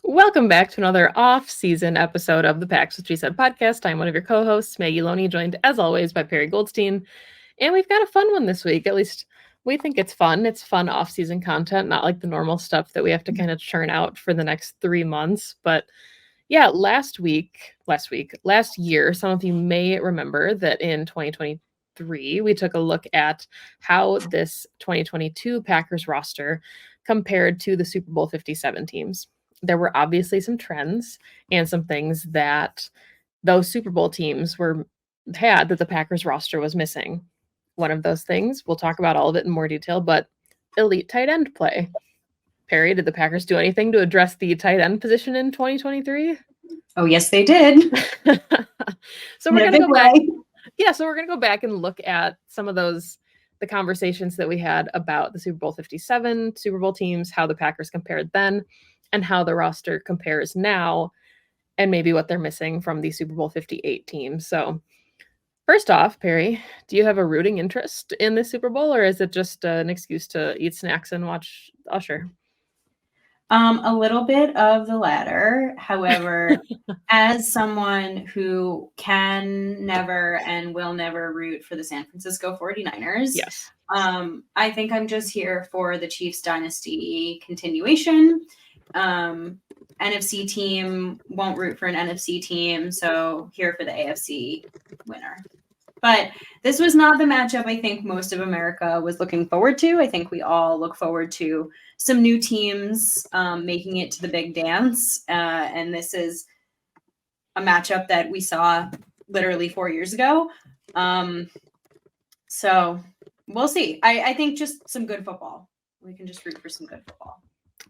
Welcome back to another off-season episode of the Packs What She Said podcast. I'm one of your co-hosts, Maggie Loney, joined as always by Perry Goldstein. And we've got a fun one this week. At least we think it's fun. It's fun off-season content, not like the normal stuff that we have to kind of churn out for the next 3 months. But yeah, last year, some of you may remember that in 2023, we took a look at how this 2022 Packers roster compared to the Super Bowl 57 teams. There were obviously some trends and some things that those Super Bowl teams had that the Packers roster was missing. One of those things, we'll talk about all of it in more detail, but elite tight end play. Perry, did the Packers do anything to address the tight end position in 2023? Oh, yes, they did. So we're going to go back. Yeah, so we're going to go back and look at some of the conversations that we had about the Super Bowl 57 Super Bowl teams, how the Packers compared then, and how the roster compares now, and maybe what they're missing from the Super Bowl 58 team. So first off, Perry, do you have a rooting interest in the Super Bowl, or is it just an excuse to eat snacks and watch Usher? A little bit of the latter. However, as someone who can never and will never root for the San Francisco 49ers, yes, I think I'm just here for the Chiefs dynasty continuation. NFC team won't root for an NFC team, so here for the AFC winner. But this was not the matchup I think most of America was looking forward to. I think we all look forward to some new teams making it to the big dance. And this is a matchup that we saw literally 4 years ago. So we'll see. I think just some good football. We can just root for some good football.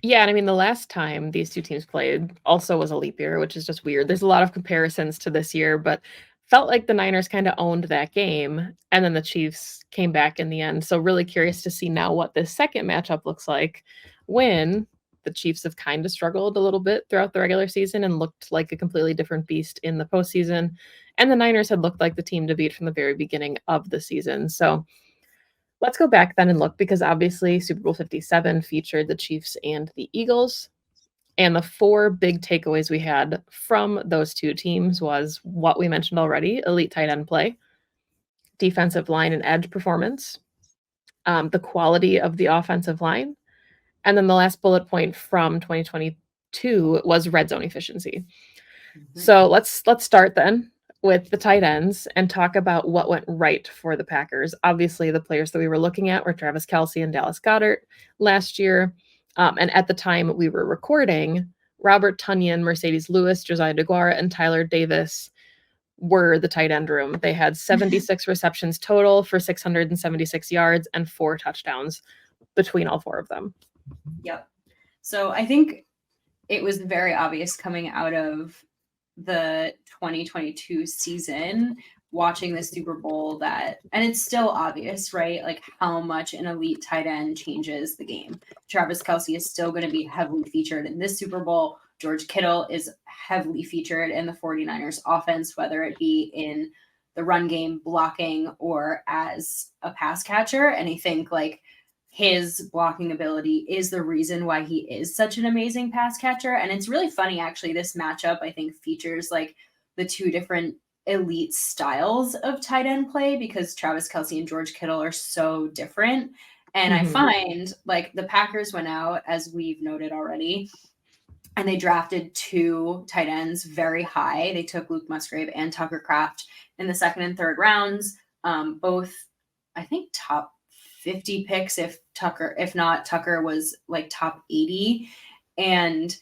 Yeah, and I mean, the last time these two teams played also was a leap year, which is just weird. There's a lot of comparisons to this year, but felt like the Niners kind of owned that game, and then the Chiefs came back in the end. So really curious to see now what this second matchup looks like when the Chiefs have kind of struggled a little bit throughout the regular season and looked like a completely different beast in the postseason. And the Niners had looked like the team to beat from the very beginning of the season. So let's go back then and look, because obviously Super Bowl 57 featured the Chiefs and the Eagles. And the four big takeaways we had from those two teams was what we mentioned already: elite tight end play, defensive line and edge performance, the quality of the offensive line, and then the last bullet point from 2022 was red zone efficiency. Mm-hmm. So let's start then with the tight ends and talk about what went right for the Packers. Obviously, the players that we were looking at were Travis Kelce and Dallas Goedert last year. And at the time we were recording, Robert Tonyan, Mercedes Lewis, Josiah DeGuara, and Tyler Davis were the tight end room. They had 76 receptions total for 676 yards and 4 touchdowns between all four of them. Yep. So I think it was very obvious coming out of the 2022 season, watching the Super Bowl, that, and it's still obvious, right? Like how much an elite tight end changes the game. Travis Kelce is still going to be heavily featured in this Super Bowl. George Kittle is heavily featured in the 49ers offense, whether it be in the run game, blocking, or as a pass catcher. And I think like his blocking ability is the reason why he is such an amazing pass catcher. And it's really funny, actually, this matchup, I think, features like the two different elite styles of tight end play, because Travis Kelce and George Kittle are so different. And I find like the Packers went out, as we've noted already, and they drafted 2 tight ends very high. They took Luke Musgrave and Tucker Kraft in the 2nd and 3rd rounds, both, I think, top 50 picks if not Tucker was like top 80, and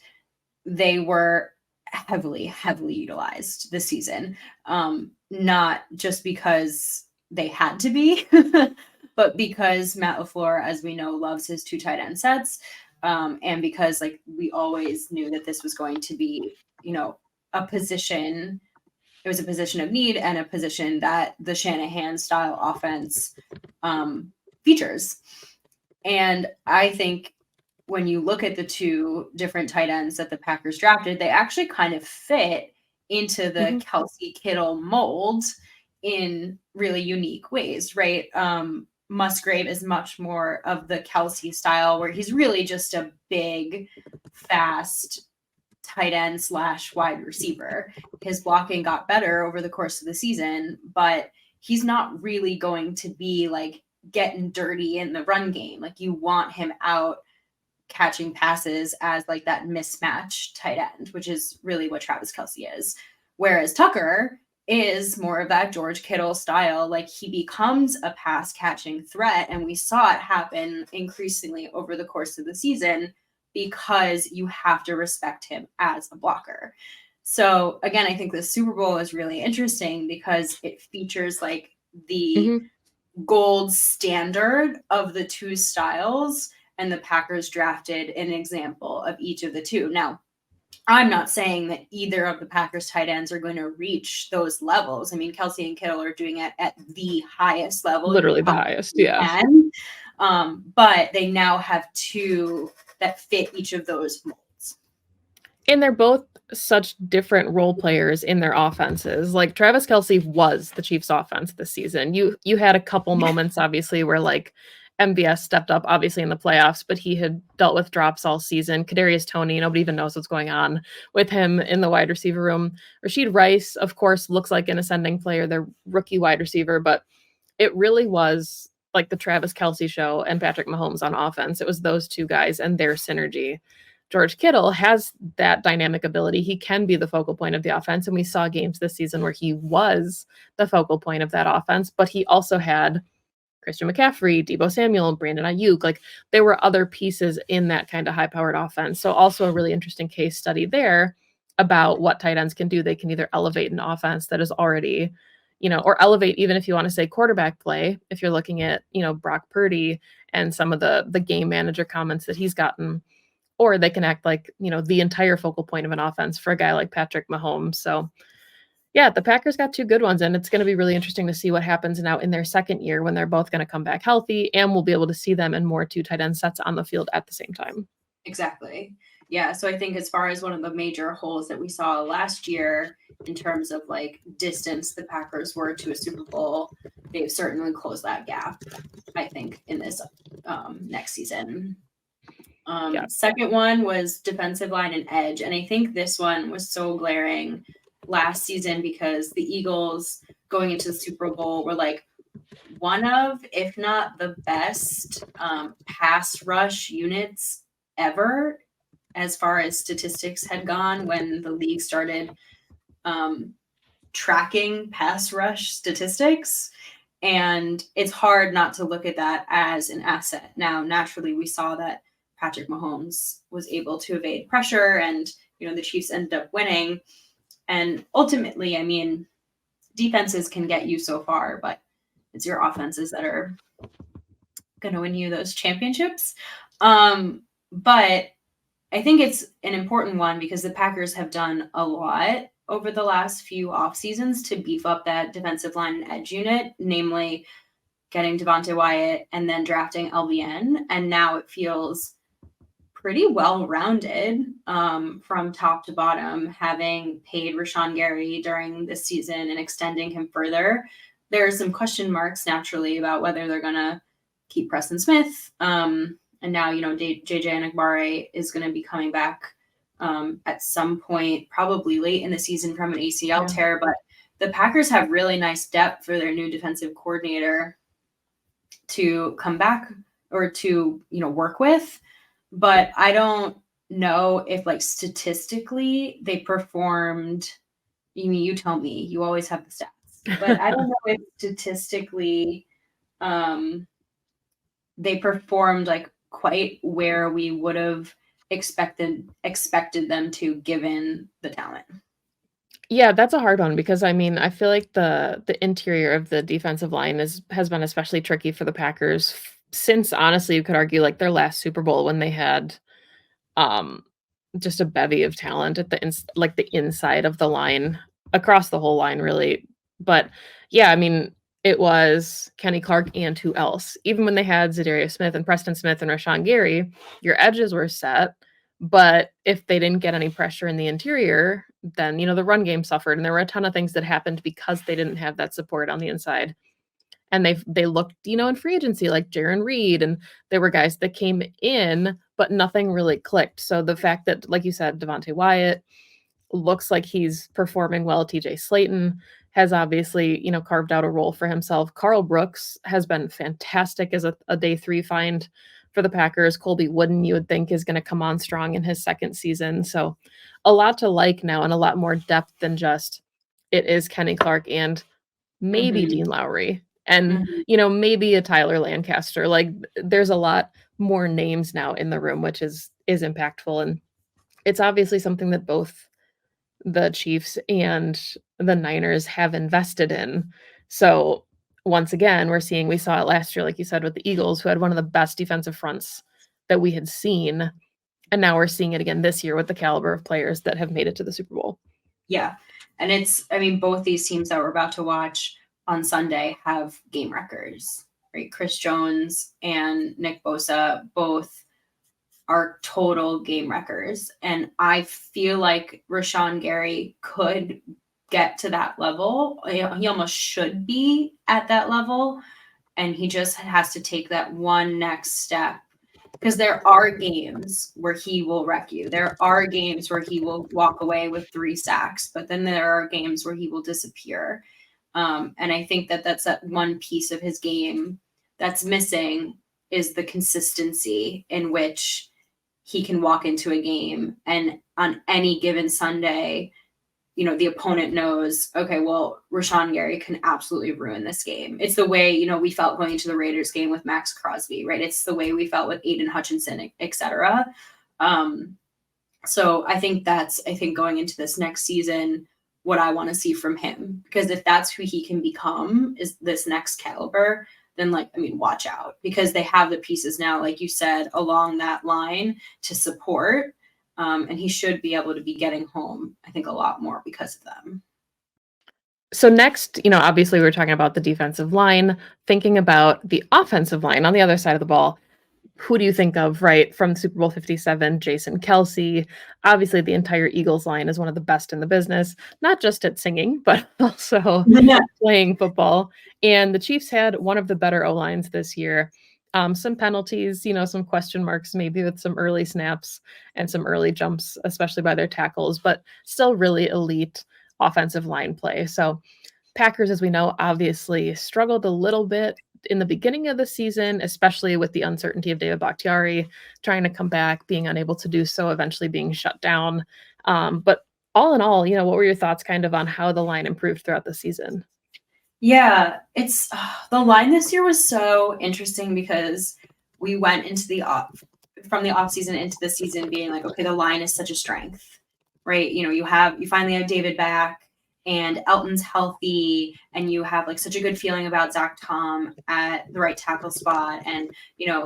they were heavily utilized this season, not just because they had to be but because Matt LaFleur, as we know, loves his 2 tight end sets, and because like we always knew that this was going to be, you know, a position of need and a position that the Shanahan style offense features. And I think when you look at the 2 different tight ends that the Packers drafted, they actually kind of fit into the Kelce Kittle mold in really unique ways, right? Musgrave is much more of the Kelce style, where he's really just a big, fast tight end / wide receiver. His blocking got better over the course of the season, but he's not really going to be like getting dirty in the run game. Like you want him out catching passes as like that mismatch tight end, which is really what Travis Kelce is. Whereas Tucker is more of that George Kittle style. Like he becomes a pass catching threat. And we saw it happen increasingly over the course of the season because you have to respect him as a blocker. So again, I think the Super Bowl is really interesting because it features like the gold standard of the two styles, and the Packers drafted an example of each of the two. Now, I'm not saying that either of the Packers tight ends are going to reach those levels. I mean, Kelce and Kittle are doing it at the highest level. Literally the highest, yeah. But they now have two that fit each of those molds. And they're both such different role players in their offenses. Like Travis Kelce was the Chiefs' offense this season. You had a couple moments, obviously, where like MVS stepped up, obviously in the playoffs, but he had dealt with drops all season. Kadarius Toney, nobody even knows what's going on with him in the wide receiver room. Rashid Rice, of course, looks like an ascending player, their rookie wide receiver, but it really was like the Travis Kelce show and Patrick Mahomes on offense. It was those two guys and their synergy. George Kittle has that dynamic ability. He can be the focal point of the offense. And we saw games this season where he was the focal point of that offense, but he also had Christian McCaffrey, Deebo Samuel, Brandon Ayuk. Like there were other pieces in that kind of high-powered offense. So also a really interesting case study there about what tight ends can do. They can either elevate an offense that is already, or elevate, even if you want to say quarterback play, if you're looking at, Brock Purdy and some of the game manager comments that he's gotten, or they can act like, the entire focal point of an offense for a guy like Patrick Mahomes. So yeah, the Packers got two good ones, and it's going to be really interesting to see what happens now in their second year when they're both going to come back healthy, and we'll be able to see them in more two tight end sets on the field at the same time. Exactly. Yeah. So I think as far as one of the major holes that we saw last year in terms of like distance the Packers were to a Super Bowl, they've certainly closed that gap, I think, in this next season. Second one was defensive line and edge. And I think this one was so glaring last season because the Eagles going into the Super Bowl were like one of, if not the best pass rush units ever as far as statistics had gone when the league started tracking pass rush statistics. And it's hard not to look at that as an asset. Now, naturally, we saw that Patrick Mahomes was able to evade pressure and, the Chiefs ended up winning. And ultimately, I mean, defenses can get you so far, but it's your offenses that are going to win you those championships. But I think it's an important one because the Packers have done a lot over the last few off seasons to beef up that defensive line and edge unit, namely getting Devontae Wyatt and then drafting LVN. And now it feels pretty well-rounded from top to bottom, having paid Rashawn Gary during this season and extending him further. There are some question marks naturally about whether they're going to keep Preston Smith. And now, JJ Enagbare is going to be coming back at some point, probably late in the season from an ACL tear. But the Packers have really nice depth for their new defensive coordinator to come back or to, work with. But I don't know if like statistically they performed, you tell me, you always have the stats, but I don't know if statistically they performed like quite where we would have expected them to given the talent. Yeah, that's a hard one because I mean, I feel like the interior of the defensive line has been especially tricky for the Packers since honestly you could argue like their last Super Bowl when they had just a bevy of talent at the inside of the line, across the whole line really. But yeah, I mean, it was Kenny Clark and who else? Even when they had Zadarius Smith and Preston Smith and Rashawn Gary, your edges were set. But if they didn't get any pressure in the interior, then, the run game suffered. And there were a ton of things that happened because they didn't have that support on the inside. And they looked, in free agency like Jaron Reed. And there were guys that came in, but nothing really clicked. So the fact that, like you said, Devontae Wyatt looks like he's performing well. TJ Slayton has obviously, carved out a role for himself. Carl Brooks has been fantastic as a day 3 find for the Packers. Colby Wooden, you would think, is going to come on strong in his second season. So a lot to like now and a lot more depth than just it is Kenny Clark and maybe Mhm. Dean Lowry and, Mhm. maybe a Tyler Lancaster. Like there's a lot more names now in the room, which is impactful. And it's obviously something that both the Chiefs and the Niners have invested in. So once again, we saw it last year, like you said, with the Eagles, who had one of the best defensive fronts that we had seen. And now we're seeing it again this year with the caliber of players that have made it to the Super Bowl. Yeah. And both these teams that we're about to watch on Sunday have game records, right? Chris Jones and Nick Bosa both are total game records. And I feel like Rashawn Gary could get to that level. He almost should be at that level. And he just has to take that one next step. Because there are games where he will wreck you. There are games where he will walk away with 3 sacks, but then there are games where he will disappear. And I think that's that one piece of his game that's missing is the consistency in which he can walk into a game and on any given Sunday, the opponent knows, okay, well, Rashawn Gary can absolutely ruin this game. It's the way, we felt going into the Raiders game with Max Crosby, right? It's the way we felt with Aiden Hutchinson, et cetera. So I think going into this next season, what I want to see from him, because if that's who he can become is this next caliber, then watch out, because they have the pieces now, like you said, along that line to support. And he should be able to be getting home, I think, a lot more because of them. So next, obviously we were talking about the defensive line, thinking about the offensive line on the other side of the ball. Who do you think of, right, from Super Bowl 57, Jason Kelce? Obviously, the entire Eagles line is one of the best in the business, not just at singing, but also playing football. And the Chiefs had one of the better O-lines this year. Some penalties, some question marks, maybe with some early snaps and some early jumps, especially by their tackles, but still really elite offensive line play. So Packers, as we know, obviously struggled a little bit in the beginning of the season, especially with the uncertainty of David Bakhtiari trying to come back, being unable to do so, eventually being shut down. But all in all, what were your thoughts kind of on how the line improved throughout the season? Yeah, it's the line this year was so interesting because we went into from the off season into the season being like, okay, the line is such a strength, right? You finally have David back and Elton's healthy and you have such a good feeling about Zach Tom at the right tackle spot. And,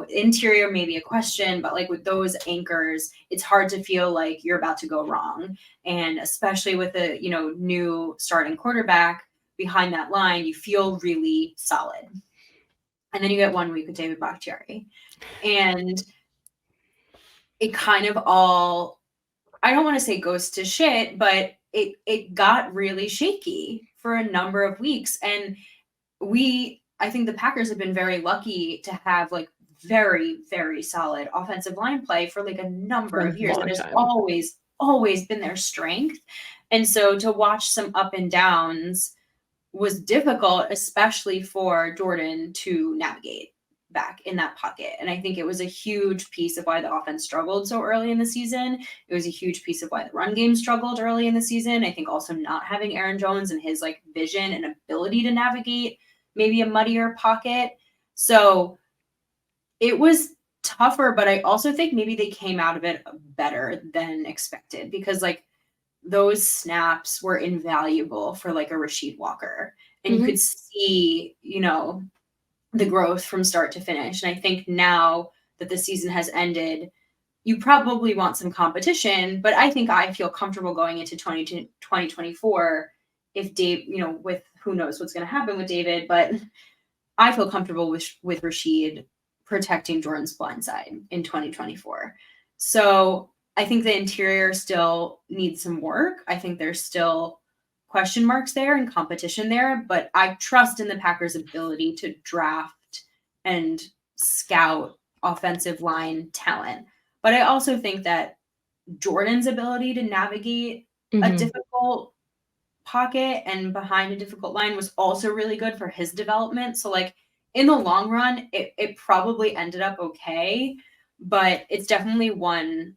interior may be a question, but with those anchors, it's hard to feel like you're about to go wrong. And especially with a, new starting quarterback behind that line, you feel really solid. And then you get 1 week with David Bakhtiari. And it kind of all, I don't want to say goes to shit, but it got really shaky for a number of weeks. And I think the Packers have been very lucky to have very, very solid offensive line play for a number of years. That has always been their strength. And so to watch some up and downs was difficult, especially for Jordan to navigate back in that pocket. And I think it was a huge piece of why the offense struggled so early in the season. It was a huge piece of why the run game struggled early in the season. I think also not having Aaron Jones and his vision and ability to navigate maybe a muddier pocket. So it was tougher, but I also think maybe they came out of it better than expected because those snaps were invaluable for a Rasheed Walker. And you could see, the growth from start to finish. And I think now that the season has ended, you probably want some competition, but I think I feel comfortable going into 2024 if Dave, with who knows what's going to happen with David, but I feel comfortable with Rasheed protecting Jordan's blind side in 2024. So I think the interior still needs some work. I think there's still question marks there and competition there, but I trust in the Packers' ability to draft and scout offensive line talent. But I also think that Jordan's ability to navigate a Mhm. difficult pocket and behind a difficult line was also really good for his development. So like in the long run, it probably ended up okay, but it's definitely one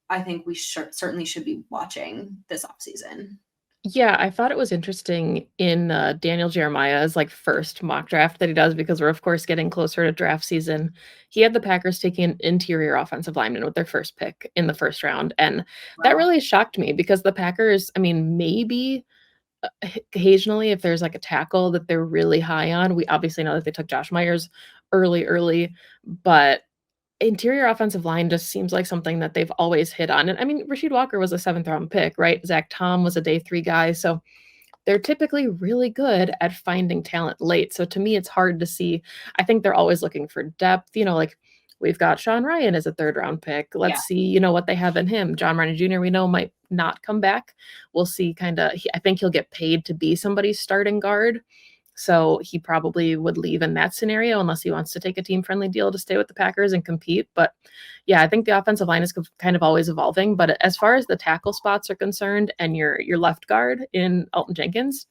I think we certainly should be watching this offseason. Yeah, I thought it was interesting in, Daniel Jeremiah's, like, first mock draft that he does because we're, of course, getting closer to draft season. He had the Packers taking an interior offensive lineman with their first pick in the first round, and that Wow. really shocked me because the Packers, I mean, maybe, occasionally, if there's, like, a tackle that they're really high on, we obviously know that they took Josh Myers early, but interior offensive line just seems like something that they've always hit on, and, I mean, Rasheed Walker was a 7th round pick, right? Zach Tom was a day 3 guy, so they're typically really good at finding talent late, so to me, it's hard to see. I think they're always looking for depth, like, we've got Sean Ryan as a 3rd round pick. Yeah. Let's see, what they have in him. John Ryan Jr., we know might not come back. We'll see kinda I think he'll get paid to be somebody's starting guard, so he probably would leave in that scenario unless he wants to take a team-friendly deal to stay with the Packers and compete, but, yeah, I think the offensive line is kind of always evolving, but as far as the tackle spots are concerned and your left guard in Elton Jenkins,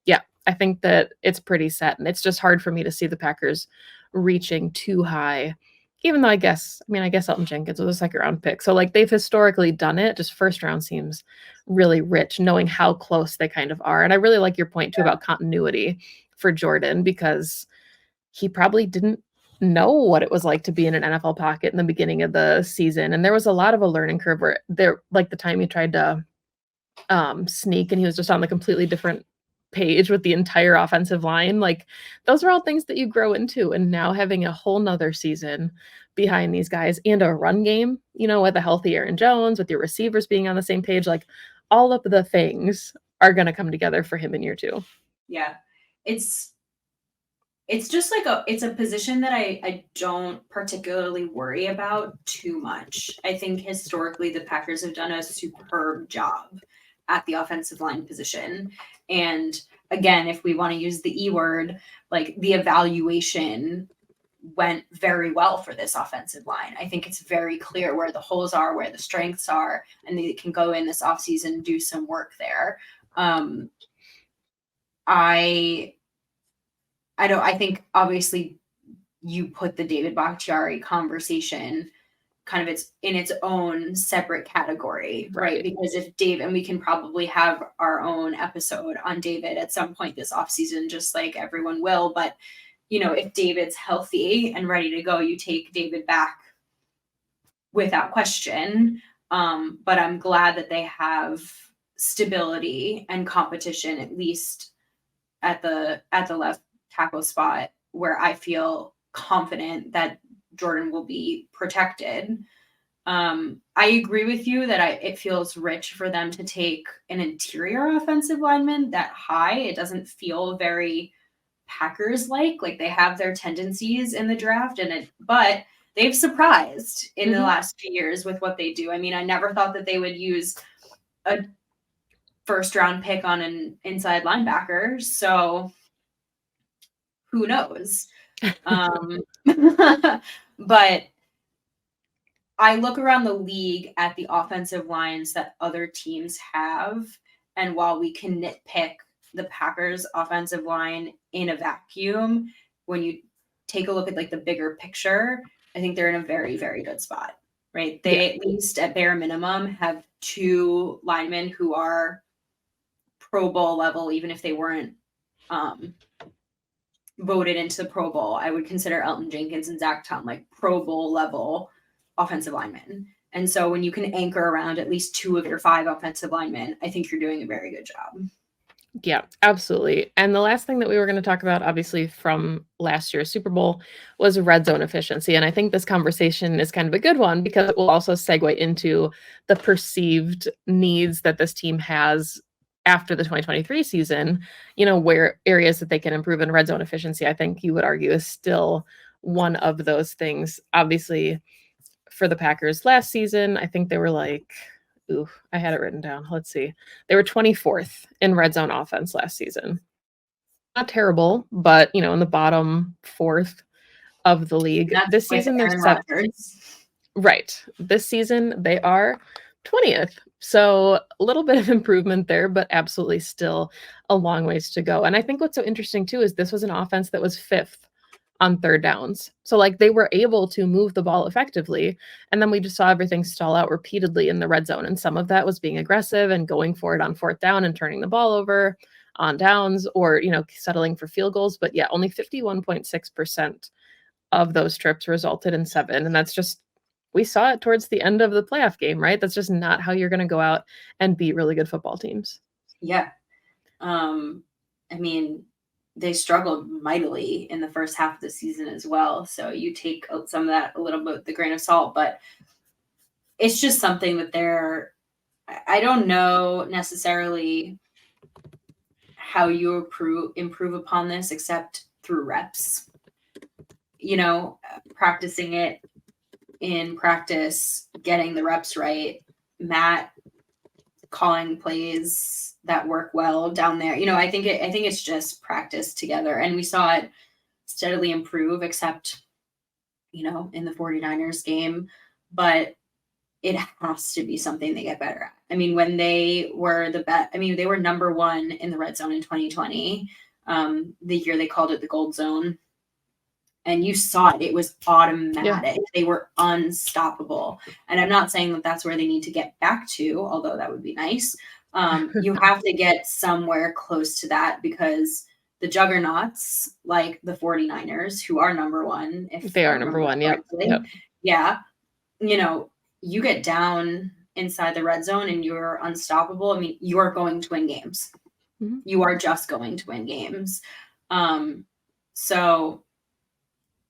yeah, I think that it's pretty set, and it's just hard for me to see the Packers reaching too high, even though I guess Elton Jenkins was a second-round pick, so, like, they've historically done it, just first round seems really rich knowing how close they kind of are, and I really like your point too Yeah. about continuity for Jordan because he probably didn't know what it was like to be in an NFL pocket in the beginning of the season, and there was a lot of a learning curve where there like, the time he tried to sneak and he was just on the completely different page with the entire offensive line, like, those are all things that you grow into, and now having a whole 'nother season behind these guys and a run game, with a healthy Aaron Jones, with your receivers being on the same page, like, all of the things are gonna come together for him in year 2. Yeah. It's it's just like it's a position that I don't particularly worry about too much. I think historically the Packers have done a superb job at the offensive line position. And again, if we want to use the E word, like the evaluation went very well for this offensive line. I think it's very clear where the holes are, where the strengths are, and they can go in this offseason and do some work there. Um, I I think obviously you put the David Bakhtiari conversation kind of it's in its own separate category, right? Right. Because if Dave and we can probably have our own episode on David at some point this offseason, just like everyone will. But if David's healthy and ready to go, you take David back without question. But I'm glad that they have stability and competition, at least at the left tackle spot where I feel confident that Jordan will be protected. I agree with you that it feels rich for them to take an interior offensive lineman that high. It doesn't feel very Packers like they have their tendencies in the draft but they've surprised in the Mhm. last few years with what they do. I mean, I never thought that they would use a first round pick on an inside linebacker. So who knows? Um, but I look around the league at the offensive lines that other teams have, and while we can nitpick the Packers' offensive line in a vacuum, when you take a look at like the bigger picture, I think they're in a very, very good spot, right? Yeah. They at least at bare minimum have two linemen who are Pro Bowl level, even if they weren't um, voted into the Pro Bowl. I would consider Elton Jenkins and Zach Tom like Pro Bowl level offensive linemen. And so when you can anchor around at least two of your five offensive linemen, I think you're doing a very good job. Yeah, absolutely. And the last thing that we were going to talk about, obviously, from last year's Super Bowl was red zone efficiency. And I think this conversation is kind of a good one because it will also segue into the perceived needs that this team has after the 2023 season, where areas that they can improve in red zone efficiency, I think you would argue is still one of those things. Obviously, for the Packers last season, I think they were like, ooh, I had it written down. Let's see. They were 24th in red zone offense last season. Not terrible, but in the bottom fourth of the league. That's This with season, they're Aaron set. Rodgers. Right. This season, they are 20th. So a little bit of improvement there, but absolutely still a long ways to go. And I think what's so interesting too is this was an offense that was 5th on third downs. So like they were able to move the ball effectively. And then we just saw everything stall out repeatedly in the red zone. And some of that was being aggressive and going for it on fourth down and turning the ball over on downs or, settling for field goals. But yeah, only 51.6% of those trips resulted in 7. And that's just, we saw it towards the end of the playoff game, right? That's just not how you're going to go out and beat really good football teams. Yeah. I mean, they struggled mightily in the first half of the season as well. So you take some of that a little bit with a grain of salt, but it's just something that I don't know necessarily how you improve upon this except through reps. Practicing it in practice, getting the reps right, Matt calling plays that work well down there. I think it's just practice together, and we saw it steadily improve, except in the 49ers game, but it has to be something they get better at. I mean, when they were they were number 1 in the red zone in 2020, the year they called it the gold zone. And you saw it. It was automatic. Yeah. They were unstoppable. And I'm not saying that that's where they need to get back to, although that would be nice. You have to get somewhere close to that because the juggernauts, like the 49ers, who are number 1. If they are number 1, yep. Yeah. You get down inside the red zone and you're unstoppable. I mean, you are going to win games. Mm-hmm. You are just going to win games. So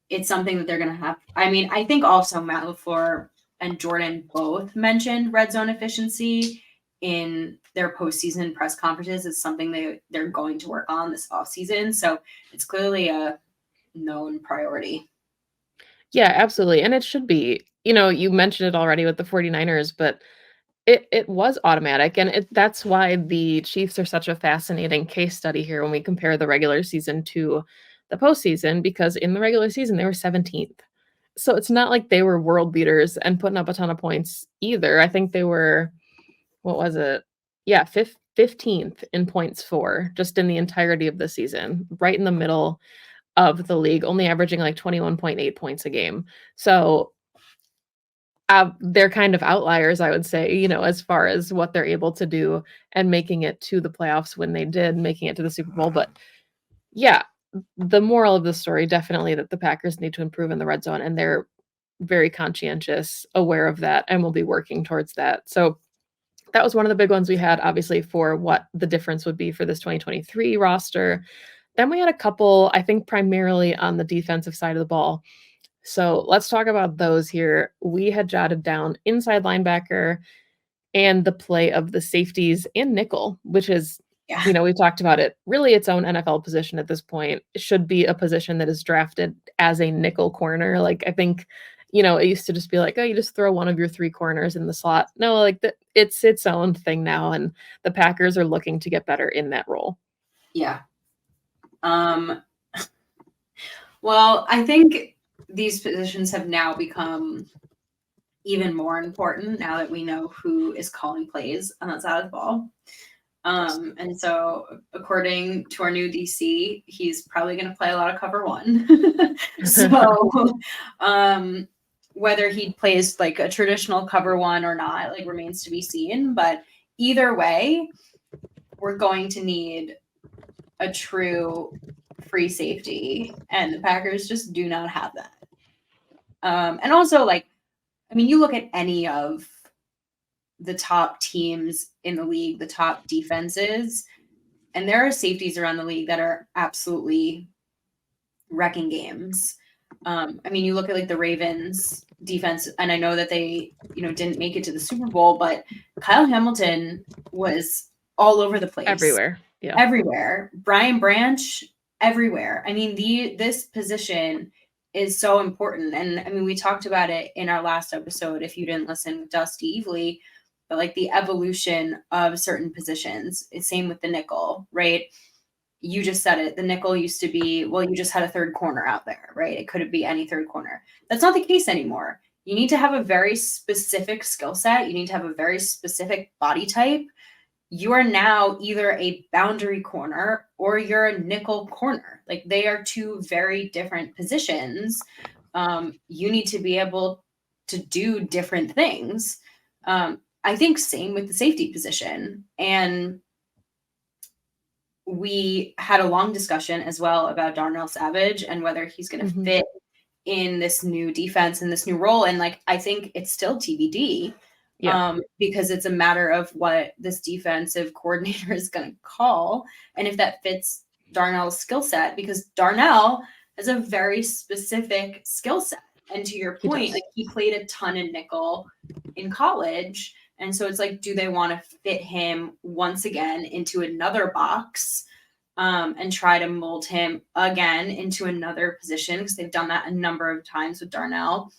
it's something that they're going to have. I mean, I think also Matt LaFleur and Jordan both mentioned red zone efficiency in their postseason press conferences. It's something they're going to work on this offseason. So it's clearly a known priority. Yeah, absolutely. And it should be. You mentioned it already with the 49ers, but it was automatic. And that's why the Chiefs are such a fascinating case study here when we compare the regular season to the postseason, because in the regular season, they were 17th. So it's not like they were world beaters and putting up a ton of points either. I think they were, what was it? Yeah, 15th in points for just in the entirety of the season, right in the middle of the league, only averaging like 21.8 points a game. So they're kind of outliers, I would say, as far as what they're able to do and making it to the playoffs when they did, making it to the Super Bowl. But yeah, the moral of the story, definitely that the Packers need to improve in the red zone, and they're very conscientious, aware of that, and will be working towards that. So that was one of the big ones we had, obviously, for what the difference would be for this 2023 roster. Then we had a couple, I think, primarily on the defensive side of the ball. So let's talk about those here. We had jotted down inside linebacker and the play of the safeties and nickel, which is, we talked about it, really its own NFL position at this point. It should be a position that is drafted as a nickel corner. Like, I think, it used to just be like, oh, you just throw one of your 3 corners in the slot. No, like it's its own thing now. And the Packers are looking to get better in that role. Yeah. Well, I think these positions have now become even more important now that we know who is calling plays on that side of the ball. And so according to our new DC, he's probably going to play a lot of cover 1. So whether he plays like a traditional cover 1 or not, like, remains to be seen. But either way, we're going to need a true free safety, and the Packers just do not have that. And also, you look at any of the top teams in the league, the top defenses, and there are safeties around the league that are absolutely wrecking games. You look at the Ravens defense, and I know that they, didn't make it to the Super Bowl, but Kyle Hamilton was all over the place. Everywhere. Yeah. Everywhere. Brian Branch, everywhere. This position is so important. And we talked about it in our last episode, if you didn't listen, with Dusty Evely, but the evolution of certain positions. It's same with the nickel, right? You just said it. The nickel used to be, well, you just had a third corner out there, right? It couldn't be any third corner. That's not the case anymore. You need to have a very specific skill set. You need to have a very specific body type. You are now either a boundary corner or you're a nickel corner. Like, they are two very different positions. You need to be able to do different things. I think same with the safety position. And we had a long discussion as well about Darnell Savage and whether he's going to fit in this new defense and this new role. And like, I think it's still TBD. Yeah. Because it's a matter of what this defensive coordinator is going to call and if that fits Darnell's skill set, because Darnell has a very specific skill set. And to your point, like, he played a ton of nickel in college. And so it's like, do they want to fit him once again into another box and try to mold him again into another position? Because they've done that a number of times with Darnell.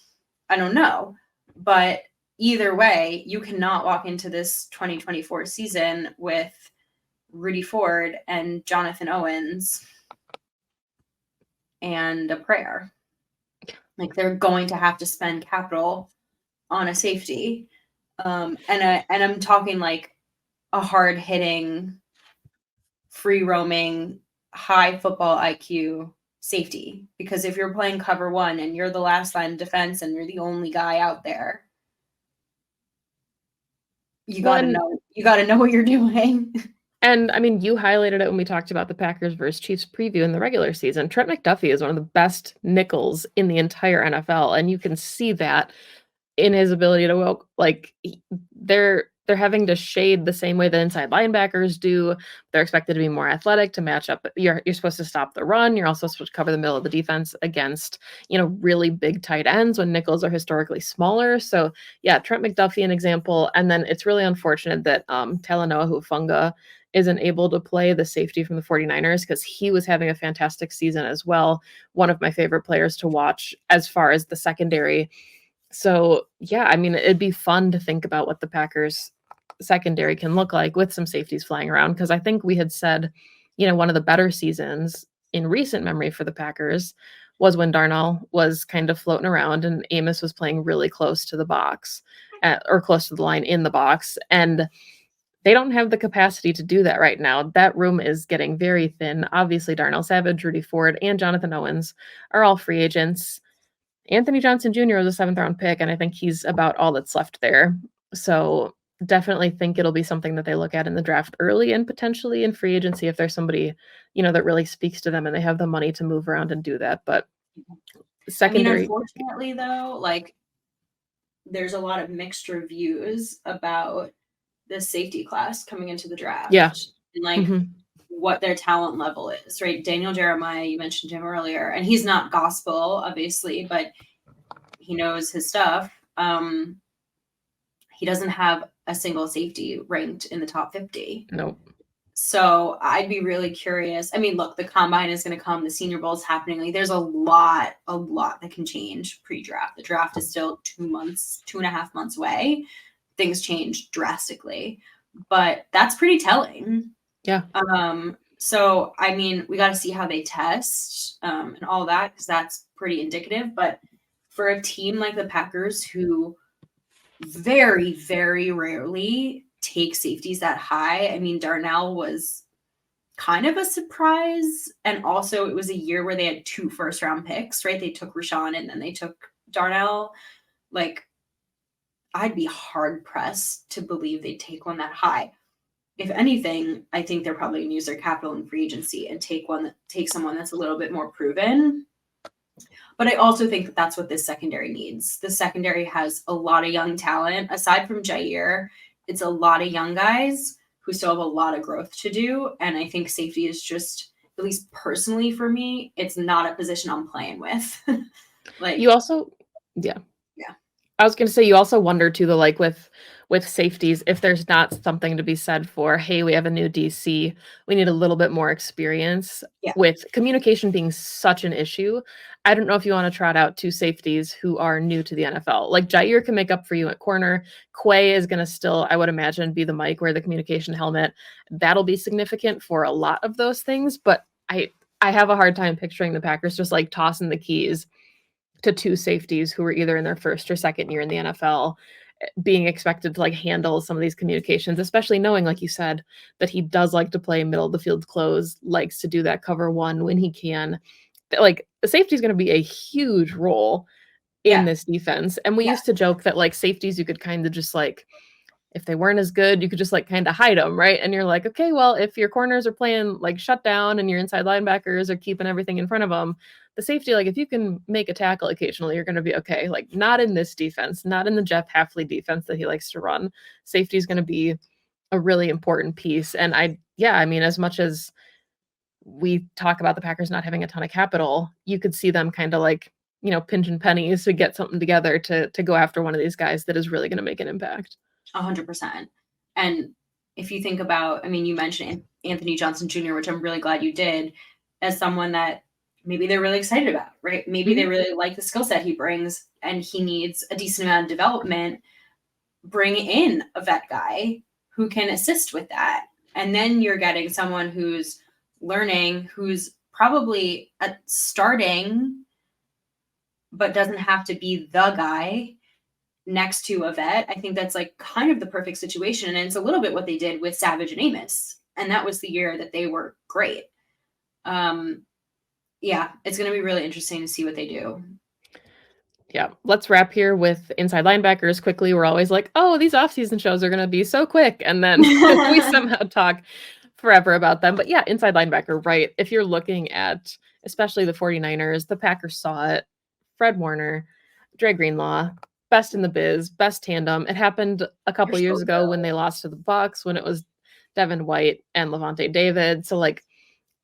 I don't know. But either way, you cannot walk into this 2024 season with Rudy Ford and Jonathan Owens and a prayer. Like, they're going to have to spend capital on a safety. And I'm talking like a hard hitting, free roaming, high football IQ safety. Because if you're playing cover one and you're the last line of defense and you're the only guy out there, you got to know what you're doing. And I mean, you highlighted it when we talked about the Packers versus Chiefs preview in the regular season. Trent McDuffie is one of the best nickels in the entire NFL, and you can see that in his ability to they're having to shade the same way that inside linebackers do. They're expected to be more athletic to match up. You're supposed to stop the run. You're also supposed to cover the middle of the defense against, really big tight ends when nickels are historically smaller. So yeah, Trent McDuffie, an example. And then it's really unfortunate that Talanoa Hufanga isn't able to play the safety from the 49ers, because he was having a fantastic season as well. One of my favorite players to watch as far as the secondary. So yeah, I mean, it'd be fun to think about what the Packers secondary can look like with some safeties flying around, because I think we had said, one of the better seasons in recent memory for the Packers was when Darnell was kind of floating around and Amos was playing really close to the box or close to the line in the box. And they don't have the capacity to do that right now. That room is getting very thin. Obviously, Darnell Savage, Rudy Ford, and Jonathan Owens are all free agents. Anthony Johnson Jr. was a 7th-round pick, and I think he's about all that's left there. So definitely think it'll be something that they look at in the draft early and potentially in free agency if there's somebody, that really speaks to them and they have the money to move around and do that. But secondary. I mean, unfortunately, though, like, there's a lot of mixed reviews about the safety class coming into the draft. Yeah. And like what their talent level is, right? Daniel Jeremiah, you mentioned him earlier, and he's not gospel, obviously, but he knows his stuff. He doesn't have a single safety ranked in the top 50. Nope. So I'd be really curious. I mean, look, the combine is going to come. The Senior Bowl is happening. Like, there's a lot that can change pre-draft. The draft is still 2.5 months away. Things change drastically, but that's pretty telling. Yeah. So, I mean, we got to see how they test and all that, because that's pretty indicative. But for a team like the Packers, who very, very rarely take safeties that high, I mean, Darnell was kind of a surprise. And also, it was a year where they had 2 first-round picks, right? They took Rashawn and then they took Darnell. Like, I'd be hard-pressed to believe they'd take one that high. If anything, I think they're probably going to use their capital in free agency and take someone that's a little bit more proven. But I also think that that's what this secondary needs. The secondary has a lot of young talent. Aside from Jair, it's a lot of young guys who still have a lot of growth to do. And I think safety is just, at least personally for me, it's not a position I'm playing with. Like, you also, yeah. I was going to say, you also wonder too, like with safeties, if there's not something to be said for, hey, we have a new DC, we need a little bit more experience. With communication being such an issue. I don't know if you want to trot out 2 safeties who are new to the NFL. Like, Jair can make up for you at corner. Quay is going to still, I would imagine, be the mic, wear the communication helmet. That'll be significant for a lot of those things. But I have a hard time picturing the Packers just like tossing the keys to two safeties who were either in their first or second year in the NFL, being expected to like handle some of these communications, especially knowing, like you said, that he does like to play middle of the field close, likes to do that cover one when he can. Like the safety is going to be a huge role in Yeah. this defense. And we Yeah. used to joke that like safeties, you could kind of just like, if they weren't as good, you could just like kind of hide them, right? And you're like, okay, well, if your corners are playing like shut down and your inside linebackers are keeping everything in front of them, the safety, like if you can make a tackle occasionally, you're going to be okay. Like not in this defense, not in the Jeff Hafley defense that he likes to run. Safety is going to be a really important piece. And I mean, as much as we talk about the Packers not having a ton of capital, you could see them kind of like, pinching pennies to get something together to go after one of these guys that is really going to make an impact. 100%. And if you think about, I mean, you mentioned Anthony Johnson Jr., which I'm really glad you did, as someone that maybe they're really excited about, right? Maybe they really like the skill set he brings and he needs a decent amount of development. Bring in a vet guy who can assist with that. And then you're getting someone who's learning, who's probably starting, but doesn't have to be the guy next to a vet. I think that's like kind of the perfect situation. And it's a little bit what they did with Savage and Amos. And that was the year that they were great. Yeah, it's going to be really interesting to see what they do. Yeah. Let's wrap here with inside linebackers quickly. We're always like, oh, these offseason shows are going to be so quick. And then we somehow talk forever about them. But yeah, inside linebacker, right? If you're looking at especially the 49ers, the Packers saw it. Fred Warner, Dre Greenlaw, best in the biz, best tandem. It happened a couple years ago when they lost to the Bucs, when it was Devin White and Levante David. So like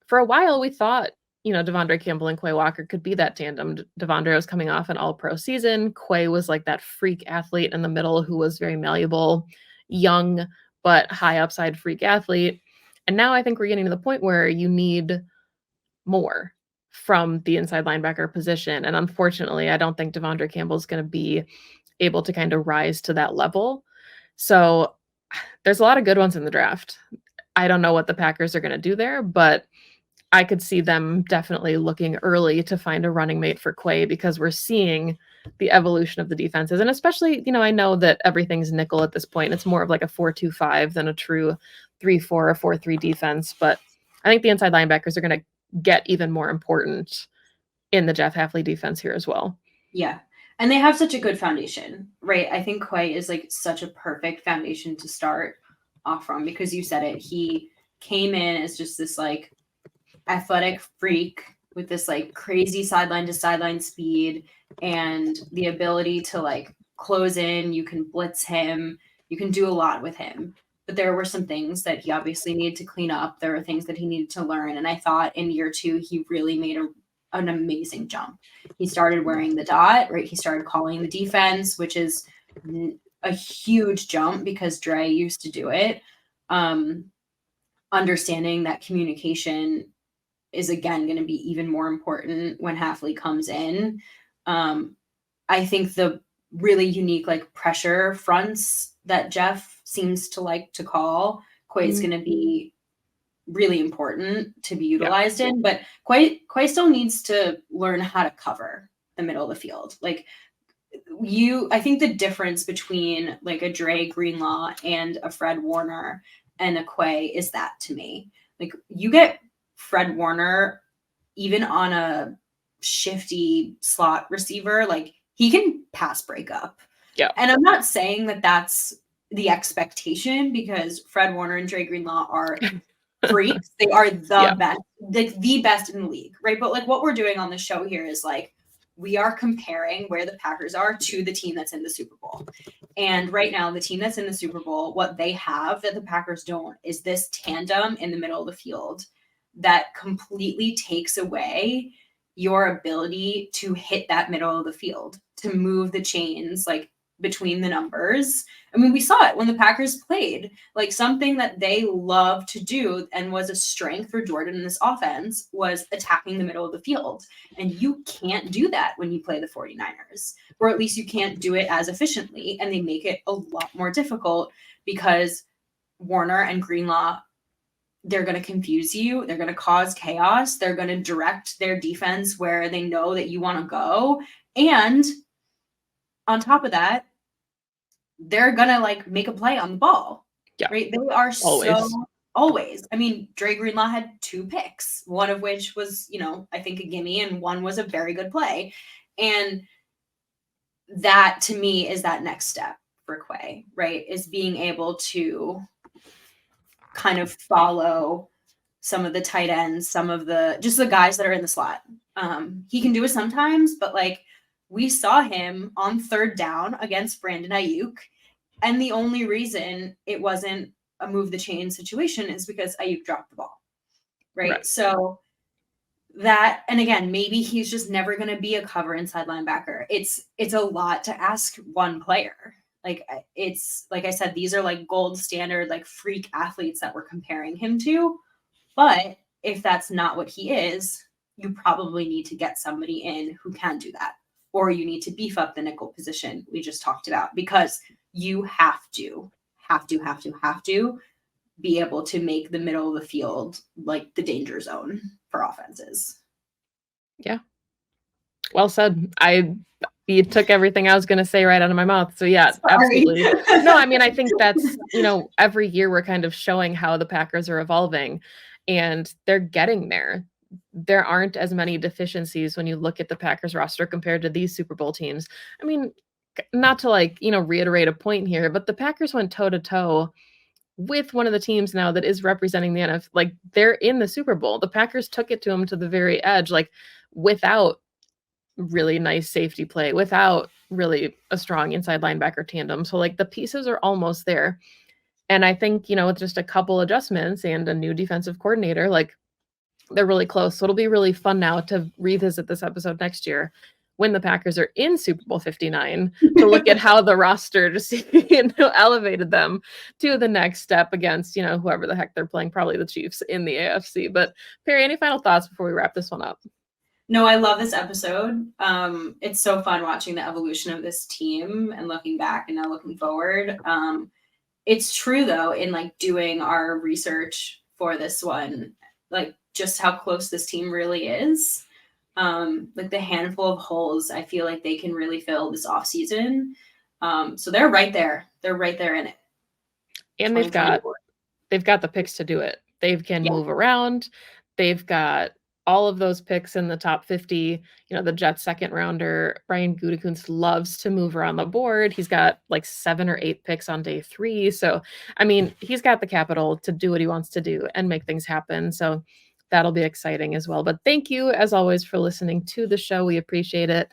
for a while we thought, Devondre Campbell and Quay Walker could be that tandem. Devondre was coming off an all-pro season. Quay was like that freak athlete in the middle who was very malleable, young, but high upside freak athlete. And now I think we're getting to the point where you need more from the inside linebacker position. And unfortunately, I don't think Devondre Campbell is going to be able to kind of rise to that level. So there's a lot of good ones in the draft. I don't know what the Packers are going to do there, but I could see them definitely looking early to find a running mate for Quay because we're seeing the evolution of the defenses. And especially, I know that everything's nickel at this point. It's more of like a 4-2-5 than a true 3-4 or 4-3 defense. But I think the inside linebackers are going to get even more important in the Jeff Hafley defense here as well. Yeah. And they have such a good foundation, right? I think Quay is like such a perfect foundation to start off from because you said it. He came in as just this like athletic freak with this like crazy sideline to sideline speed and the ability to like close in. You can blitz him. You can do a lot with him. But there were some things that he obviously needed to clean up. There were things that he needed to learn. And I thought in year 2, he really made an amazing jump. He started wearing the dot, right? He started calling the defense, which is a huge jump because Dre used to do it. Understanding that communication is again going to be even more important when Hafley comes in. I think the really unique like pressure fronts that Jeff seems to like to call, Quay is going to be really important to be utilized in, but Quay still needs to learn how to cover the middle of the field. Like I think the difference between like a Dre Greenlaw and a Fred Warner and a Quay is that to me. Like you get Fred Warner even on a shifty slot receiver, like he can pass break up. Yeah. And I'm not saying that that's the expectation because Fred Warner and Dre Greenlaw are freaks. They are the best, like the best in the league, right? But like what we're doing on the show here is like we are comparing where the Packers are to the team that's in the Super Bowl. And right now, the team that's in the Super Bowl, what they have that the Packers don't is this tandem in the middle of the field that completely takes away your ability to hit that middle of the field, to move the chains like between the numbers. I mean, we saw it when the Packers played. Like something that they love to do and was a strength for Jordan in this offense was attacking the middle of the field. And you can't do that when you play the 49ers, or at least you can't do it as efficiently. And they make it a lot more difficult because Warner and Greenlaw, they're going to confuse you. They're going to cause chaos. They're going to direct their defense where they know that you want to go. And on top of that, they're gonna like make a play on the ball. Yeah. Right? They are Always. so always. I mean, Dre Greenlaw had 2 picks, one of which was, I think a gimme, and one was a very good play. And that to me is that next step for Quay, right? Is being able to kind of follow some of the tight ends, some of the just the guys that are in the slot. He can do it sometimes, but like we saw him on 3rd down against Brandon Ayuk, and the only reason it wasn't a move the chain situation is because Ayuk dropped the ball, right? So that, and again, maybe he's just never going to be a cover inside linebacker. It's a lot to ask one player. Like it's like I said, these are like gold standard, like freak athletes that we're comparing him to. But if that's not what he is, you probably need to get somebody in who can do that. Or you need to beef up the nickel position we just talked about, because you have to be able to make the middle of the field like the danger zone for offenses. Yeah. Well said. You took everything I was going to say right out of my mouth. So yeah, Sorry. Absolutely. No, I mean, I think that's, every year we're kind of showing how the Packers are evolving, and they're getting there. There aren't as many deficiencies when you look at the Packers roster compared to these Super Bowl teams. I mean, not to reiterate a point here, but the Packers went toe to toe with one of the teams now that is representing the NFL. Like, they're in the Super Bowl. The Packers took it to them to the very edge, like without really nice safety play, without really a strong inside linebacker tandem. So like the pieces are almost there. And I think, with just a couple adjustments and a new defensive coordinator, like they're really close. So it'll be really fun now to revisit this episode next year when the Packers are in Super Bowl 59 to look at how the roster just elevated them to the next step against, whoever the heck they're playing, probably the Chiefs in the AFC. But Perri, any final thoughts before we wrap this one up? No, I love this episode. It's so fun watching the evolution of this team and looking back and now looking forward. It's true though, in like doing our research for this one, like just how close this team really is. Like the handful of holes I feel like they can really fill this offseason. So they're right there. They're right there in it. And they've got the picks to do it. They can move around. They've got all of those picks in the top 50. The Jets 2nd rounder, Brian Gutekunst, loves to move around the board. He's got like 7 or 8 picks on day 3. So, I mean, he's got the capital to do what he wants to do and make things happen. So that'll be exciting as well. But thank you, as always, for listening to the show. We appreciate it.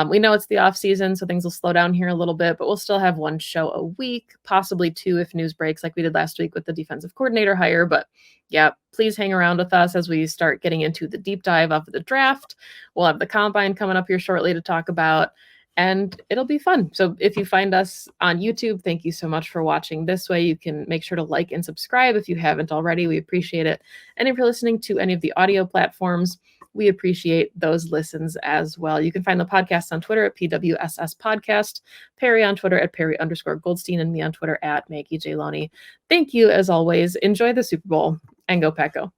We know it's the off season, so things will slow down here a little bit, but we'll still have 1 show a week, possibly 2 if news breaks like we did last week with the defensive coordinator hire. But yeah, please hang around with us as we start getting into the deep dive of the draft. We'll have the combine coming up here shortly to talk about, and it'll be fun. So if you find us on YouTube, thank you so much for watching this way. You can make sure to like and subscribe if you haven't already. We appreciate it. And if you're listening to any of the audio platforms, we appreciate those listens as well. You can find the podcast on Twitter at PWSS Podcast, Perri on Twitter at Perri_Goldstein, and me on Twitter at Maggie J. Loney. Thank you, as always. Enjoy the Super Bowl, and go Pack Go.